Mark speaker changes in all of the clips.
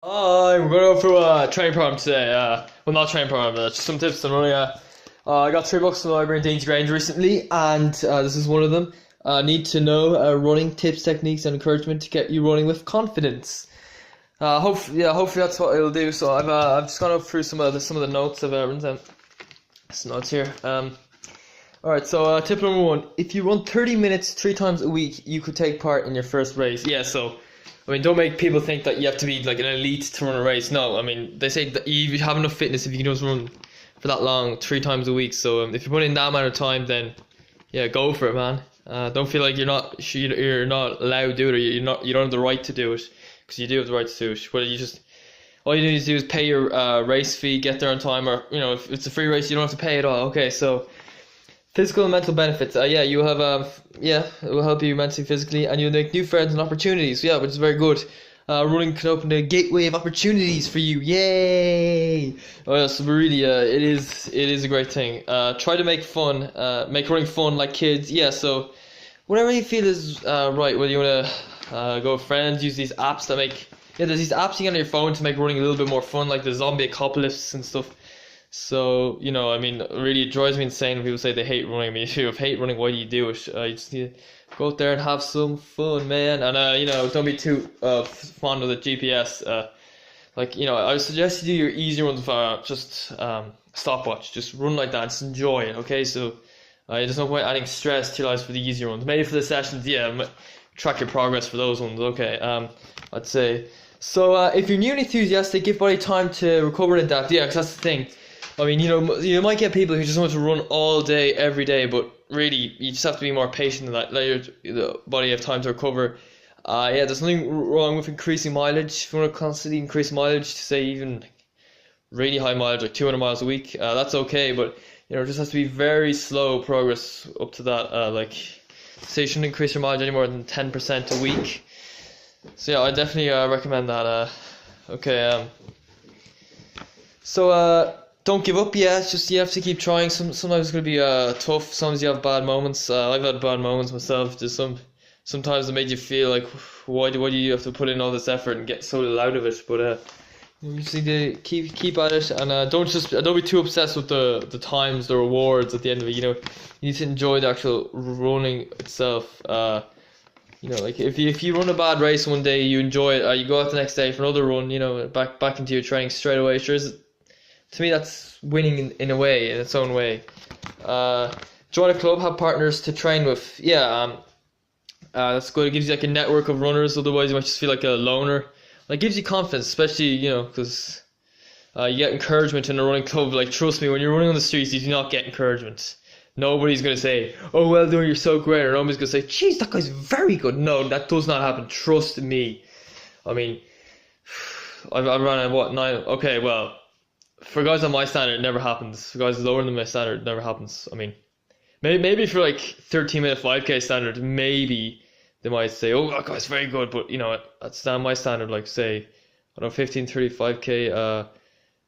Speaker 1: Hi, we're going to go through a training program today. Well, not training program, but just some tips on running. I got 3 books from the library in Dean's Grange recently, and this is one of them. Need to know running tips, techniques, and encouragement to get you running with confidence. Hopefully that's what it'll do. So I've just gone up through some of the notes I've written down. Some notes here. All right. So tip number one: if you run 30 minutes 3 times a week, you could take part in your first race. Yeah. So. I mean, don't make people think that you have to be like an elite to run a race. No, I mean, they say that you have enough fitness if you can just run for that long, 3 times a week. So if you put in that amount of time, then yeah, go for it, man. Don't feel like you're not allowed to do it, or you don't have the right to do it, because you do have the right to do it. But all you need to do is pay your race fee, get there on time, or if it's a free race, you don't have to pay at all. Okay, so. Physical and mental benefits. You have it will help you mentally, physically, and you'll make new friends and opportunities. Yeah, which is very good. Running can open a gateway of opportunities for you. Yay! Oh yeah, so really, it is a great thing. Try to make running fun like kids. Yeah, so whatever you feel is right. Whether you wanna go with friends, use these apps that make there's these apps you get on your phone to make running a little bit more fun, like the zombie apocalypse and stuff. So, I mean, really, it drives me insane when people say they hate running. I mean, if you hate running, why do you do it? You just need to go out there and have some fun, man. And, don't be too fond of the GPS. I would suggest you do your easy runs for just stopwatch. Just run like that. Just enjoy it, okay? So, there's no point adding stress to your lives for the easy runs. Maybe for the sessions, track your progress for those ones, okay? I'd say. So, if you're new and enthusiastic, give body time to recover and adapt. Yeah, because that's the thing. I mean, you might get people who just want to run all day, every day, but really, you just have to be more patient than that. Let the body have time to recover. There's nothing wrong with increasing mileage. If you want to constantly increase mileage to say even really high mileage, like 200 miles a week, that's okay, but it just has to be very slow progress up to that. Say you shouldn't increase your mileage any more than 10% a week. So yeah, I definitely recommend that. Okay. Don't give up. Yeah, it's just you have to keep trying. Sometimes it's gonna be tough. Sometimes you have bad moments. I've had bad moments myself. There's sometimes it made you feel like why do you have to put in all this effort and get so little out of it? But you just need to keep at it, and don't be too obsessed with the times, the rewards at the end of it. You need to enjoy the actual running itself. Like if you run a bad race one day, you enjoy it. You go out the next day for another run. Back into your training straight away. To me, that's winning in a way, in its own way. Join a club, have partners to train with. That's good. It gives you like a network of runners. Otherwise, you might just feel like a loner. Like, it gives you confidence, especially because you get encouragement in a running club. Like, trust me, when you're running on the streets, you do not get encouragement. Nobody's gonna say, "Oh, well done, you're so great," or nobody's gonna say, "Geez, that guy's very good." No, that does not happen. Trust me. I mean, I've run at what 9? Okay, well. For guys on my standard, it never happens. For guys lower than my standard, it never happens. I mean, maybe for like 13-minute 5K standard, maybe they might say, "Oh, that guy's very good," but that's not my standard. Like say, I don't know, 15:35K,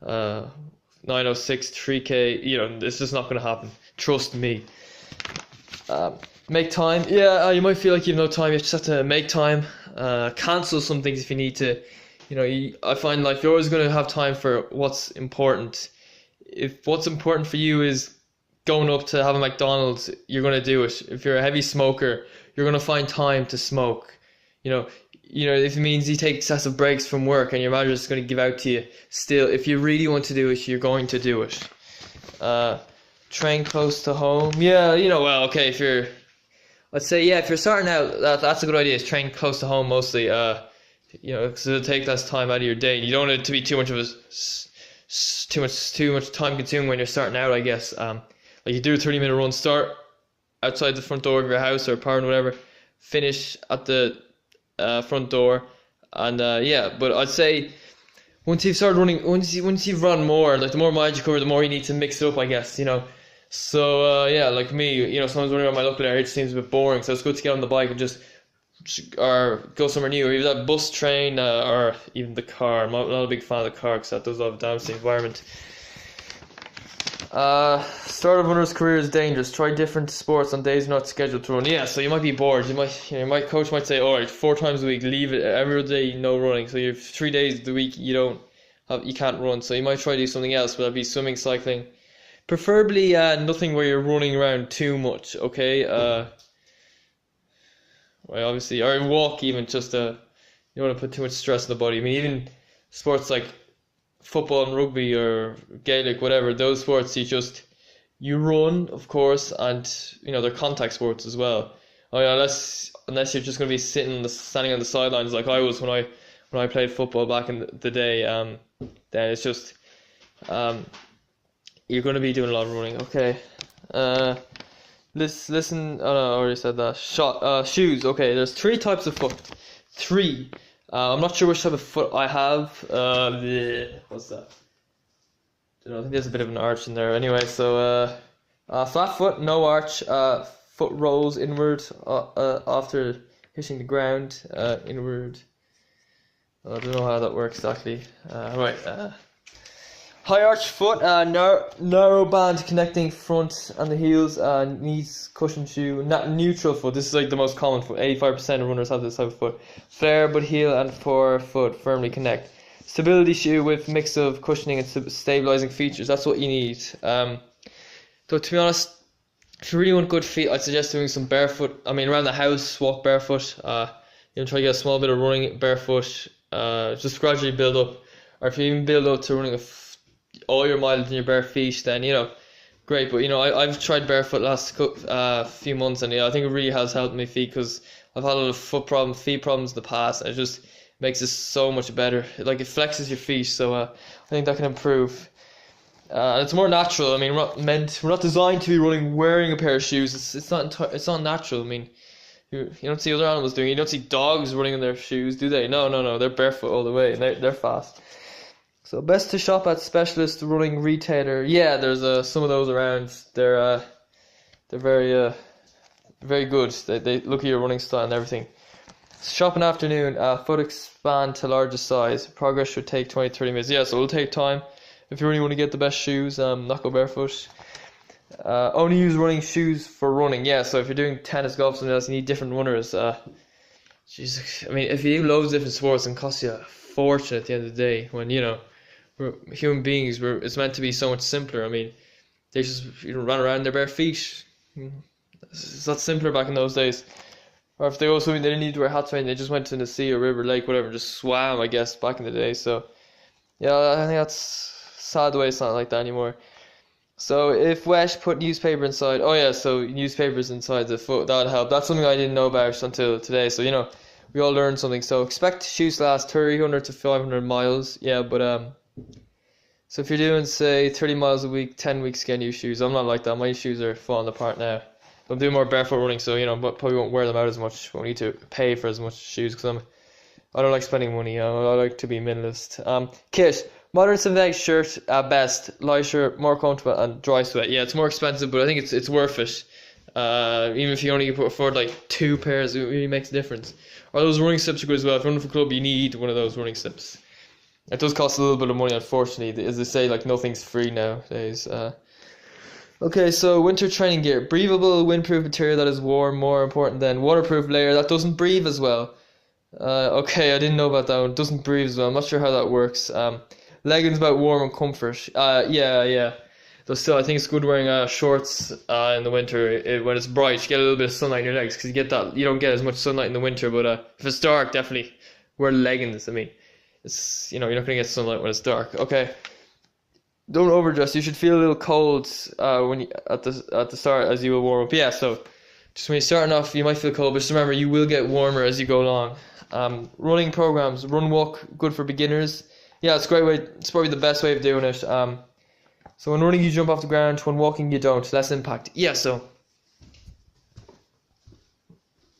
Speaker 1: 9:06 3K. It's just not gonna happen. Trust me. Make time. You might feel like you have no time. You just have to make time. Cancel some things if you need to. I find like you're always going to have time for what's important. If what's important for you is going up to have a McDonald's, you're going to do it. If you're a heavy smoker, you're going to find time to smoke. If it means you take excessive breaks from work and your manager's just going to give out to you, still, if you really want to do it, you're going to do it. Train close to home. Okay, if you're starting out, that's a good idea. Is train close to home mostly. Because it'll take less time out of your day. You don't want it to be too much time consuming when you're starting out, I guess. Like you do a 30-minute run, start outside the front door of your house or apartment, whatever, finish at the front door, and But I'd say once you've started running, once you've run more, like the more miles you cover, the more you need to mix it up, I guess. So like me, sometimes running around my local area it seems a bit boring, so it's good to get on the bike and just or go somewhere new, or even that bus, train, or even the car. I'm not a big fan of the car because that does a lot of damage to the environment. Start of runner's career is dangerous. Try different sports on days not scheduled to run. Yeah, so you might be bored. My coach might say, all right, 4 times a week, leave it every day, no running. So you have 3 days of the week you can't run. So you might try to do something else, whether it be swimming, cycling, preferably nothing where you're running around too much. Okay, well, obviously, or walk even. Just you don't want to put too much stress on the body. I mean, even sports like football and rugby or Gaelic, whatever, those sports you run, of course, and they're contact sports as well. I mean, unless you're just going to be standing on the sidelines like I was when I played football back in the day. Then it's just you're going to be doing a lot of running. Okay. Listen. Oh no, I already said that. Shoes. Okay, there's 3 types of foot. 3. I'm not sure which type of foot I have. What's that? I think there's a bit of an arch in there. Anyway, so flat foot, no arch. Foot rolls inward after hitting the ground. Inward. I don't know how that works exactly. Right. High arch foot, narrow band connecting front and the heels, knees cushion shoe. Neutral foot, this is like the most common foot. 85% of runners have this type of foot. Flare but heel and forefoot firmly connect. Stability shoe with mix of cushioning and stabilizing features. That's what you need. So to be honest, if you really want good feet, I'd suggest doing some barefoot. I mean, around the house, walk barefoot. Try to get a small bit of running barefoot. Just gradually build up. Or if you even build up to running all your mileage in your bare feet, then great. But I've tried barefoot last few months, and I think it really has helped my feet, because I've had a lot of feet problems in the past, and it just makes it so much better. Like, it flexes your feet, so I think that can improve. It's more natural. I mean, we're not designed to be running wearing a pair of shoes. It's not natural. I mean, you don't see other animals doing it. You don't see dogs running in their shoes, do they? No. They're barefoot all the way, and they're fast. So best to shop at specialist running retailer. Yeah, there's some of those around. They're very very good. They look at your running style and everything. Shop in afternoon. Foot expand to larger size. Progress should take 20-30 minutes. Yeah, so it'll take time. If you really want to get the best shoes, not go barefoot. Only use running shoes for running. Yeah, so if you're doing tennis, golf, something else, you need different runners. Jesus, I mean, if you do loads of different sports, it costs you a fortune at the end of the day. When we're human beings, it's meant to be so much simpler. I mean, they just run around in their bare feet. It's not simpler back in those days. Or if they go swimming, they didn't need to wear hats or anything. They just went to the sea or river, lake, whatever, and just swam, I guess, back in the day. So, yeah, I think that's sad the way it's not like that anymore. So, if wet, put newspaper inside. Oh, yeah, so newspapers inside the foot, that would help. That's something I didn't know about until today. So, we all learned something. So, expect shoes to last 300 to 500 miles. Yeah, but, so if you're doing, say, 30 miles a week, 10 weeks, get new shoes. I'm not like that. My shoes are falling apart now. I'm doing more barefoot running, so but probably won't wear them out as much. Won't need to pay for as much shoes, because I don't like spending money. I like to be minimalist. Kit, modern synthetic shirt at best, lighter, more comfortable, and dry sweat. Yeah, it's more expensive, but I think it's worth it. Even if you only afford like 2 pairs, it really makes a difference. Or those running slips are good as well. If you're running for club, you need one of those running slips. It does cost a little bit of money, unfortunately. As they say, like, nothing's free nowadays. Okay, so winter training gear. Breathable, windproof material that is warm, more important than waterproof layer that doesn't breathe as well. Okay, I didn't know about that one. Doesn't breathe as well. I'm not sure how that works. Leggings about warm and comfort. Yeah. Though still, I think it's good wearing shorts in the winter when it's bright. You get a little bit of sunlight in your legs, because you don't get as much sunlight in the winter. But if it's dark, definitely wear leggings. I mean, it's you're not gonna get sunlight when it's dark. Okay. Don't overdress. You should feel a little cold when at the start as you will warm up. Yeah, so just when you're starting off, you might feel cold, but just remember, you will get warmer as you go along. Running programs, run walk, good for beginners. Yeah, it's a great way. It's probably the best way of doing it. So when running, you jump off the ground. When walking, you don't. Less impact. Yeah, so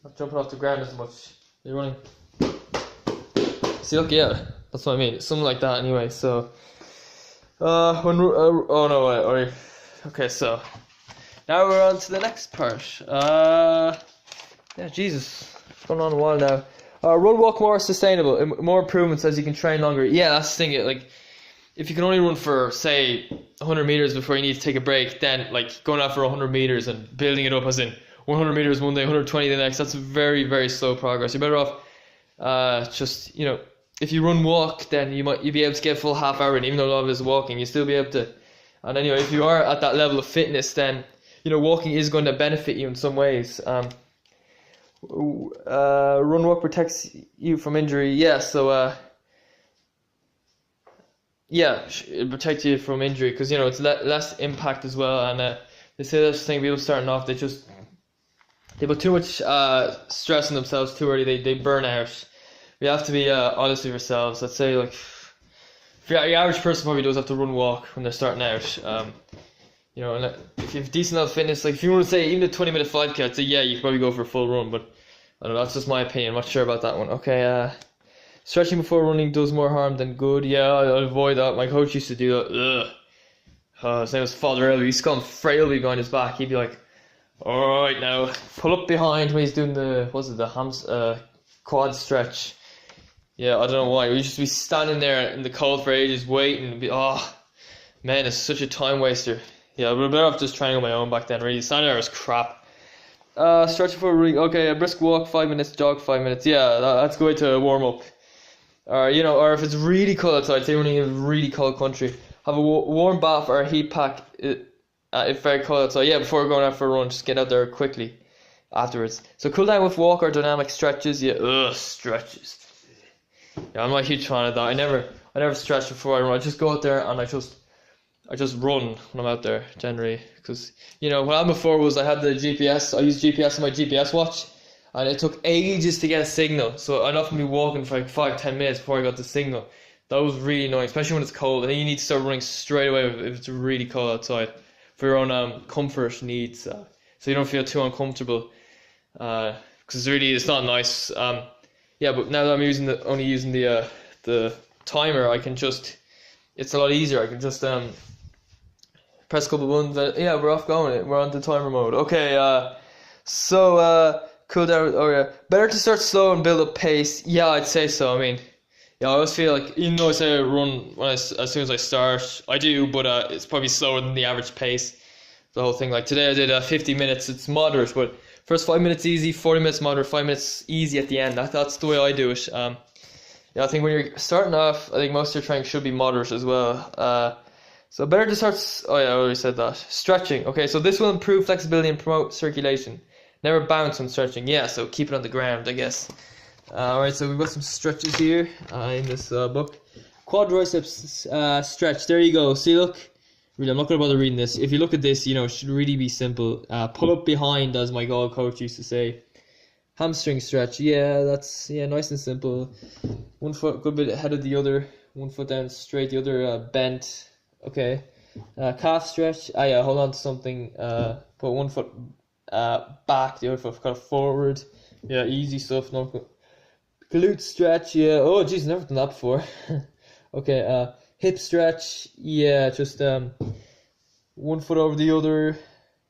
Speaker 1: not jumping off the ground as much. You're running. See, look, yeah, that's what I mean. Something like that, anyway. So. Okay, so now we're on to the next part. Yeah, Jesus, it's going on a while now. Run walk more sustainable, more improvements as you can train longer. Yeah, that's the thing. Like, if you can only run for, say, 100 meters before you need to take a break, then like going out for 100 meters and building it up as in 100 meters one day, 120 the next, that's very, very slow progress. You're better off just, if you walk, then you'll be able to get a full half hour, and even though a lot of it is walking, you still be able to. And anyway, if you are at that level of fitness, then walking is going to benefit you in some ways. Run walk protects you from injury. Yeah, so it protects you from injury because it's less impact as well. And they say that's the thing. People starting off, they put too much stress on themselves too early. They burn out. You have to be honest with yourselves. Let's say like your average person probably does have to run walk when they're starting out. And if you have decent enough fitness, like if you want to say even a 20-minute 5K, I'd say you could probably go for a full run. But I don't know. That's just my opinion. I'm not sure about that one. Okay. Stretching before running does more harm than good. Yeah, I'll avoid that. My coach used to do that. His name was Father Elby. He used to call him Frailby behind his back. He'd be like, "Alright, now pull up behind," when he's doing the quad stretch. Yeah, I don't know why. We used to be standing there in the cold for ages waiting and be, man, it's such a time waster. Yeah, we're better off just trying on my own back then, really. Standing there was crap. Stretching for running. Okay, a brisk walk 5 minutes, jog 5 minutes. Yeah, that's good to warm up. Or if it's really cold outside, say running in a really cold country, have a warm bath or a heat pack if very cold outside. Yeah, before going out for a run, just get out there quickly afterwards. So cool down with walk or dynamic stretches. Yeah, stretches. Yeah, I'm not a huge fan of that. I never stretch before I run. I just go out there and I just run when I'm out there generally. Because what I had before was I had the GPS. I used GPS on my GPS watch. And it took ages to get a signal. So I'd often be walking for like 5-10 minutes before I got the signal. That was really annoying, especially when it's cold. And then you need to start running straight away if it's really cold outside for your own comfort needs. So you don't feel too uncomfortable. Because it's not nice. But now that I'm only using the timer, I can it's a lot easier. I can just press a couple buttons. We're off going. We're on the timer mode. Okay, cool down. Oh yeah, better to start slow and build up pace. Yeah, I'd say so. I mean, I always feel like even though I say I run as soon as I start, I do, but it's probably slower than the average pace. The whole thing. Like today, I did 50 minutes. It's moderate, but first 5 minutes easy, 40 minutes moderate, 5 minutes easy at the end. That's the way I do it. I think when you're starting off, I think most of your training should be moderate as well. So better to start. Oh yeah, I already said that. Stretching. Okay, so this will improve flexibility and promote circulation. Never bounce when stretching. Yeah, so keep it on the ground, I guess. Alright, so we've got some stretches here in this book. Quadriceps stretch. There you go. See, look. Really, I'm not going to bother reading this. If you look at this, it should really be simple. Pull up behind, as my golf coach used to say. Hamstring stretch. Yeah, that's nice and simple. One foot a good bit ahead of the other. One foot down straight, the other bent. Okay. Calf stretch. Hold on to something. Put one foot back, the other foot kind of forward. Yeah, easy stuff. No glute stretch. Yeah. Oh, geez, never done that before. Okay. Hip stretch. Yeah, just one foot over the other.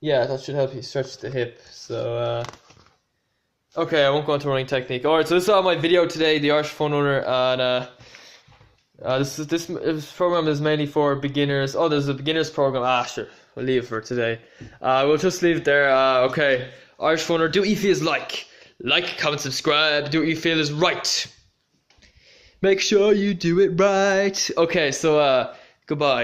Speaker 1: Yeah, that should help you stretch the hip. So okay, I won't go into running technique. Alright, so this is my video today, the Irish Fun Runner, and this program is mainly for beginners. Oh, there's a beginners program. Sure, we'll leave it for today. We'll just leave it there. Okay, Irish Fun Runner, do what you feel is like, comment, subscribe, do what you feel is right. Make sure you do it right. Okay, so goodbye.